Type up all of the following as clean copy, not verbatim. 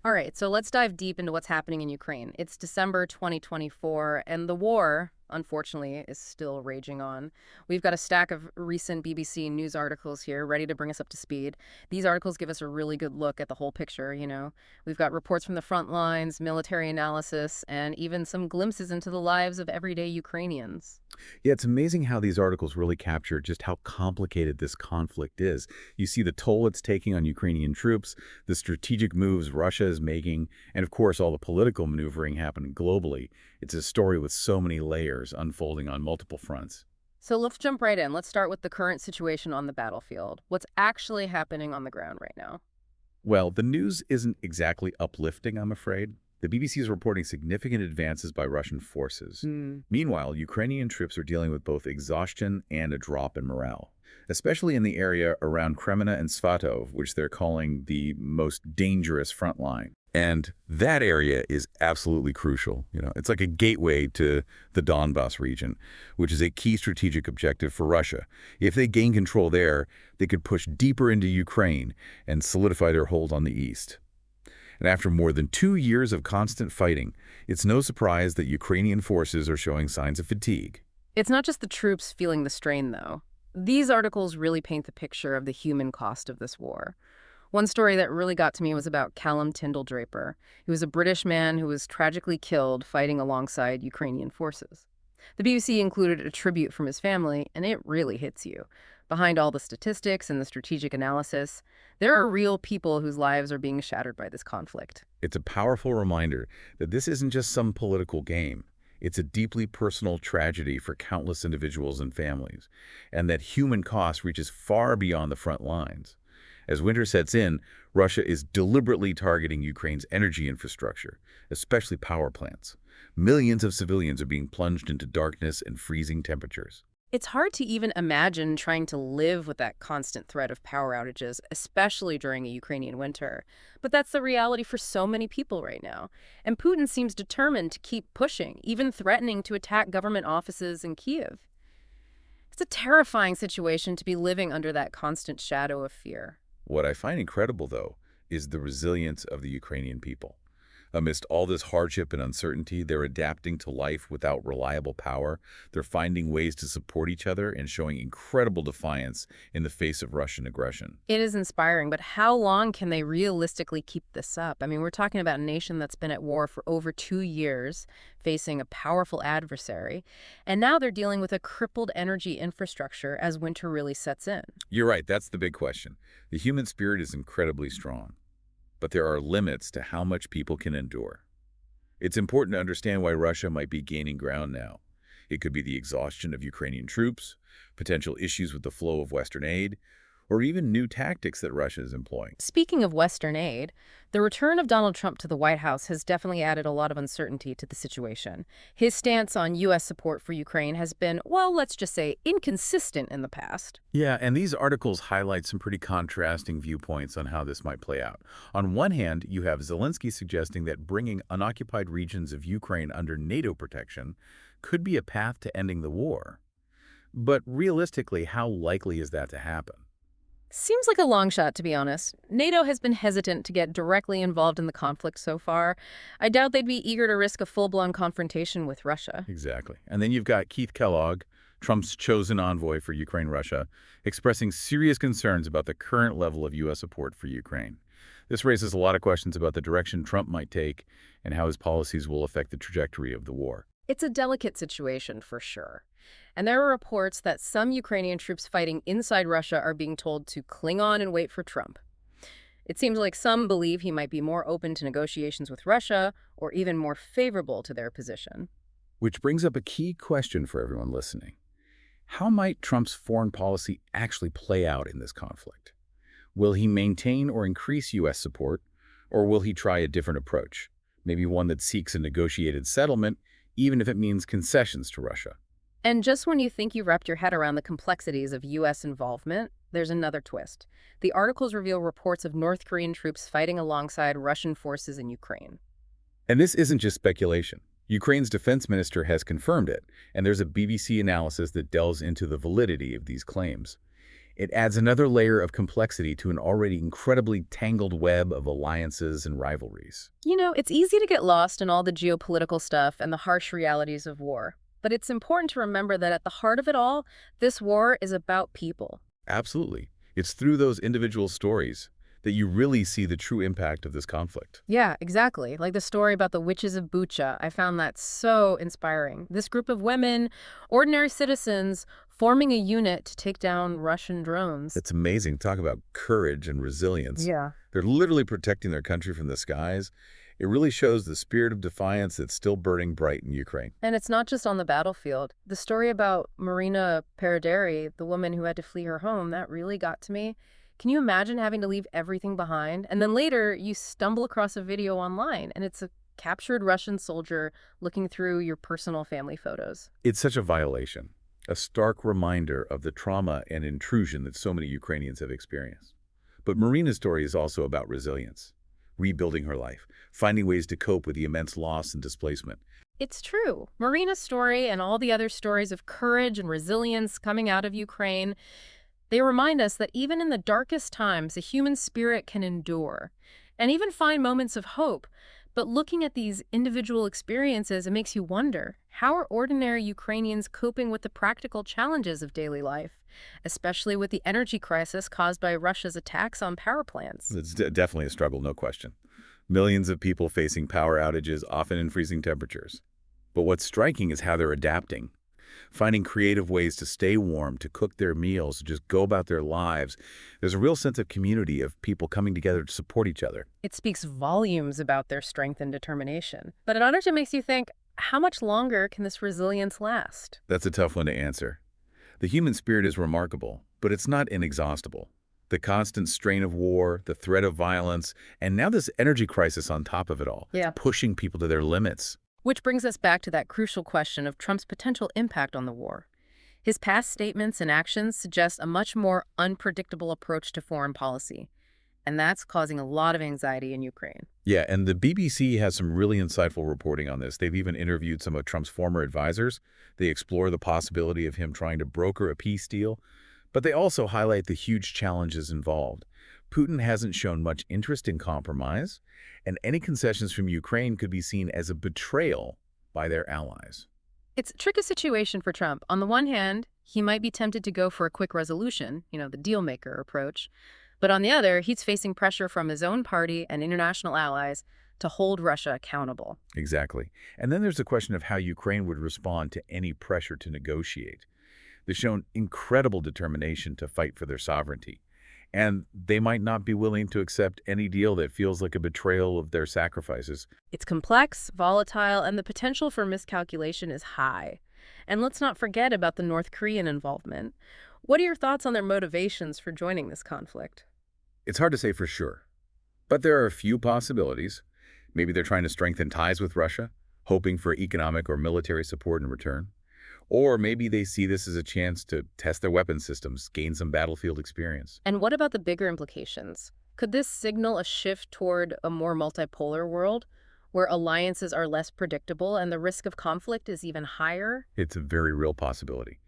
All right, so let's dive deep into what's happening in Ukraine. It's December 2024, and the war, unfortunately, is still raging on. We've got a stack of recent BBC News articles here ready to bring us up to speed. These articles give us a really good look at the whole picture. We've got reports from the front lines, military analysis, and even some glimpses into the lives of everyday Ukrainians. Yeah, it's amazing how these articles really capture just how complicated this conflict is. You see the toll it's taking on Ukrainian troops, the strategic moves Russia is making, and of course, all the political maneuvering happening globally. It's a story with so many layers unfolding on multiple fronts. So let's jump right in. Let's start with the current situation on the battlefield. What's actually happening on the ground right now? Well, the news isn't exactly uplifting, I'm afraid. The BBC is reporting significant advances by Russian forces. Meanwhile, Ukrainian troops are dealing with both exhaustion and a drop in morale, especially in the area around Kremina and Svatov, which they're calling the most dangerous front line. And that area is absolutely crucial. It's like a gateway to the Donbas region, which is a key strategic objective for Russia. If they gain control there, they could push deeper into Ukraine and solidify their hold on the east. And after more than 2 years of constant fighting, it's no surprise that Ukrainian forces are showing signs of fatigue. It's not just the troops feeling the strain, though. These articles really paint the picture of the human cost of this war. One story that really got to me was about Callum Tyndall Draper. He was a British man who was tragically killed fighting alongside Ukrainian forces. The BBC included a tribute from his family, and it really hits you. Behind all the statistics and the strategic analysis, there are real people whose lives are being shattered by this conflict. It's a powerful reminder that this isn't just some political game. It's a deeply personal tragedy for countless individuals and families, and that human cost reaches far beyond the front lines. As winter sets in, Russia is deliberately targeting Ukraine's energy infrastructure, especially power plants. Millions of civilians are being plunged into darkness and freezing temperatures. It's hard to even imagine trying to live with that constant threat of power outages, especially during a Ukrainian winter. But that's the reality for so many people right now. And Putin seems determined to keep pushing, even threatening to attack government offices in Kiev. It's a terrifying situation to be living under that constant shadow of fear. What I find incredible, though, is the resilience of the Ukrainian people. Amidst all this hardship and uncertainty, they're adapting to life without reliable power. They're finding ways to support each other and showing incredible defiance in the face of Russian aggression. It is inspiring, but how long can they realistically keep this up? I mean, we're talking about a nation that's been at war for over 2 years, facing a powerful adversary, and now they're dealing with a crippled energy infrastructure as winter really sets in. You're right, that's the big question. The human spirit is incredibly strong, but there are limits to how much people can endure. It's important to understand why Russia might be gaining ground now. It could be the exhaustion of Ukrainian troops, potential issues with the flow of Western aid, or even new tactics that Russia is employing. Speaking of Western aid, the return of Donald Trump to the White House has definitely added a lot of uncertainty to the situation. His stance on U.S. support for Ukraine has been, well, let's just say, inconsistent in the past. Yeah, and these articles highlight some pretty contrasting viewpoints on how this might play out. On one hand, you have Zelensky suggesting that bringing unoccupied regions of Ukraine under NATO protection could be a path to ending the war. But realistically, how likely is that to happen? Seems like a long shot, to be honest. NATO has been hesitant to get directly involved in the conflict so far. I doubt they'd be eager to risk a full-blown confrontation with Russia. Exactly. And then you've got Keith Kellogg, Trump's chosen envoy for Ukraine-Russia, expressing serious concerns about the current level of U.S. support for Ukraine. This raises a lot of questions about the direction Trump might take and how his policies will affect the trajectory of the war. It's a delicate situation for sure. And there are reports that some Ukrainian troops fighting inside Russia are being told to cling on and wait for Trump. It seems like some believe he might be more open to negotiations with Russia or even more favorable to their position. Which brings up a key question for everyone listening. How might Trump's foreign policy actually play out in this conflict? Will he maintain or increase U.S. support, or will he try a different approach? Maybe one that seeks a negotiated settlement, even if it means concessions to Russia. And just when you think you've wrapped your head around the complexities of U.S. involvement, there's another twist. The articles reveal reports of North Korean troops fighting alongside Russian forces in Ukraine. And this isn't just speculation. Ukraine's defense minister has confirmed it, and there's a BBC analysis that delves into the validity of these claims. It adds another layer of complexity to an already incredibly tangled web of alliances and rivalries. It's easy to get lost in all the geopolitical stuff and the harsh realities of war. But it's important to remember that at the heart of it all, this war is about people. Absolutely. It's through those individual stories that you really see the true impact of this conflict. Yeah, exactly. Like the story about the witches of Bucha. I found that so inspiring. This group of women, ordinary citizens, forming a unit to take down Russian drones. It's amazing. Talk about courage and resilience. Yeah. They're literally protecting their country from the skies. It really shows the spirit of defiance that's still burning bright in Ukraine. And it's not just on the battlefield. The story about Marina Perederi, the woman who had to flee her home, that really got to me. Can you imagine having to leave everything behind? And then later, you stumble across a video online, and it's a captured Russian soldier looking through your personal family photos. It's such a violation, a stark reminder of the trauma and intrusion that so many Ukrainians have experienced. But Marina's story is also about resilience, rebuilding her life, finding ways to cope with the immense loss and displacement. It's true. Marina's story and all the other stories of courage and resilience coming out of Ukraine, they remind us that even in the darkest times, the human spirit can endure and even find moments of hope. But looking at these individual experiences, it makes you wonder, how are ordinary Ukrainians coping with the practical challenges of daily life, especially with the energy crisis caused by Russia's attacks on power plants? It's definitely a struggle, no question. Millions of people facing power outages, often in freezing temperatures. But what's striking is how they're adapting, finding creative ways to stay warm, to cook their meals, to just go about their lives. There's a real sense of community, of people coming together to support each other. It speaks volumes about their strength and determination. But it honestly makes you think, how much longer can this resilience last? That's a tough one to answer. The human spirit is remarkable, but it's not inexhaustible. The constant strain of war, the threat of violence, and now this energy crisis on top of it all. Yeah. It's pushing people to their limits. Which brings us back to that crucial question of Trump's potential impact on the war. His past statements and actions suggest a much more unpredictable approach to foreign policy, and that's causing a lot of anxiety in Ukraine. Yeah, and the BBC has some really insightful reporting on this. They've even interviewed some of Trump's former advisors. They explore the possibility of him trying to broker a peace deal, but they also highlight the huge challenges involved. Putin hasn't shown much interest in compromise, and any concessions from Ukraine could be seen as a betrayal by their allies. It's a tricky situation for Trump. On the one hand, he might be tempted to go for a quick resolution, the deal maker approach. But on the other, he's facing pressure from his own party and international allies to hold Russia accountable. Exactly. And then there's the question of how Ukraine would respond to any pressure to negotiate. They've shown incredible determination to fight for their sovereignty, and they might not be willing to accept any deal that feels like a betrayal of their sacrifices. It's complex, volatile, and the potential for miscalculation is high. And let's not forget about the North Korean involvement. What are your thoughts on their motivations for joining this conflict? It's hard to say for sure, but there are a few possibilities. Maybe they're trying to strengthen ties with Russia, hoping for economic or military support in return. Or maybe they see this as a chance to test their weapon systems, gain some battlefield experience. And what about the bigger implications? Could this signal a shift toward a more multipolar world, where alliances are less predictable and the risk of conflict is even higher? It's a very real possibility.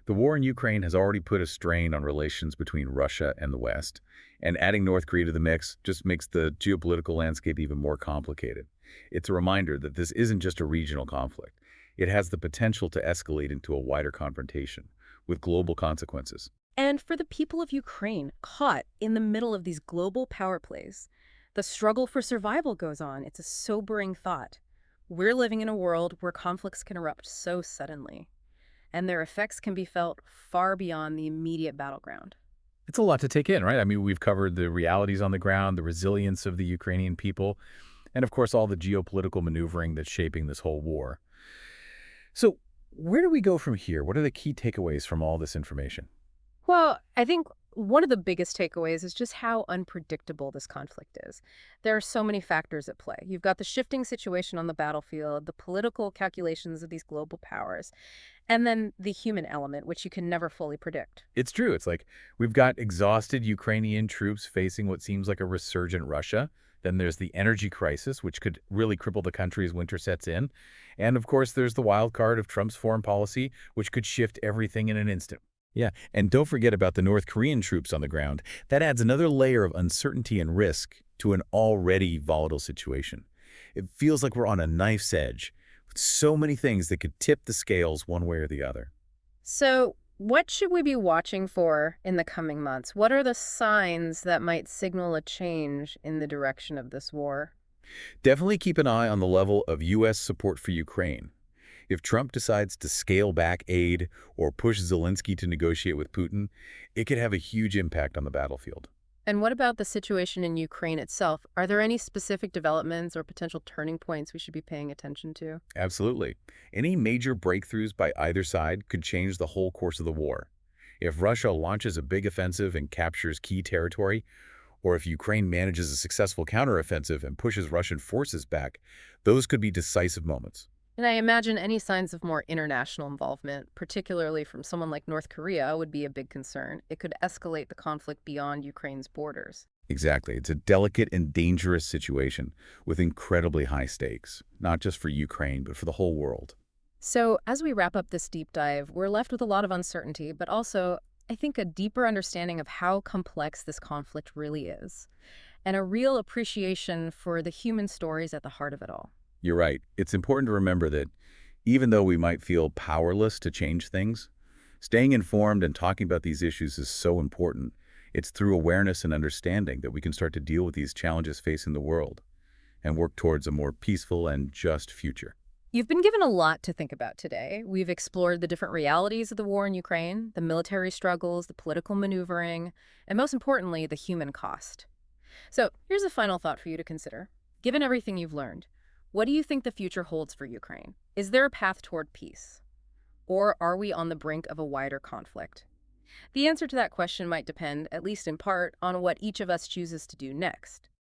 The war in Ukraine has already put a strain on relations between Russia and the West, and adding North Korea to the mix just makes the geopolitical landscape even more complicated. It's a reminder that this isn't just a regional conflict. It has the potential to escalate into a wider confrontation with global consequences. And for the people of Ukraine, caught in the middle of these global power plays, the struggle for survival goes on. It's a sobering thought. We're living in a world where conflicts can erupt so suddenly, and their effects can be felt far beyond the immediate battleground. It's a lot to take in, right? I mean, we've covered the realities on the ground, the resilience of the Ukrainian people, and of course, all the geopolitical maneuvering that's shaping this whole war. So where do we go from here? What are the key takeaways from all this information? Well, I think one of the biggest takeaways is just how unpredictable this conflict is. There are so many factors at play. You've got the shifting situation on the battlefield, the political calculations of these global powers, and then the human element, which you can never fully predict. It's true. It's like we've got exhausted Ukrainian troops facing what seems like a resurgent Russia. Then there's the energy crisis, which could really cripple the country as winter sets in. And of course, there's the wild card of Trump's foreign policy, which could shift everything in an instant. Yeah, and don't forget about the North Korean troops on the ground. That adds another layer of uncertainty and risk to an already volatile situation. It feels like we're on a knife's edge, with so many things that could tip the scales one way or the other. So, what should we be watching for in the coming months? What are the signs that might signal a change in the direction of this war? Definitely keep an eye on the level of U.S. support for Ukraine. If Trump decides to scale back aid or push Zelensky to negotiate with Putin, it could have a huge impact on the battlefield. And what about the situation in Ukraine itself? Are there any specific developments or potential turning points we should be paying attention to? Absolutely. Any major breakthroughs by either side could change the whole course of the war. If Russia launches a big offensive and captures key territory, or if Ukraine manages a successful counteroffensive and pushes Russian forces back, those could be decisive moments. And I imagine any signs of more international involvement, particularly from someone like North Korea, would be a big concern. It could escalate the conflict beyond Ukraine's borders. Exactly. It's a delicate and dangerous situation with incredibly high stakes, not just for Ukraine, but for the whole world. So, as we wrap up this deep dive, we're left with a lot of uncertainty, but also, I think, a deeper understanding of how complex this conflict really is, and a real appreciation for the human stories at the heart of it all. You're right. It's important to remember that even though we might feel powerless to change things, staying informed and talking about these issues is so important. It's through awareness and understanding that we can start to deal with these challenges facing the world and work towards a more peaceful and just future. You've been given a lot to think about today. We've explored the different realities of the war in Ukraine, the military struggles, the political maneuvering, and most importantly, the human cost. So here's a final thought for you to consider. Given everything you've learned, what do you think the future holds for Ukraine? Is there a path toward peace? Or are we on the brink of a wider conflict? The answer to that question might depend, at least in part, on what each of us chooses to do next.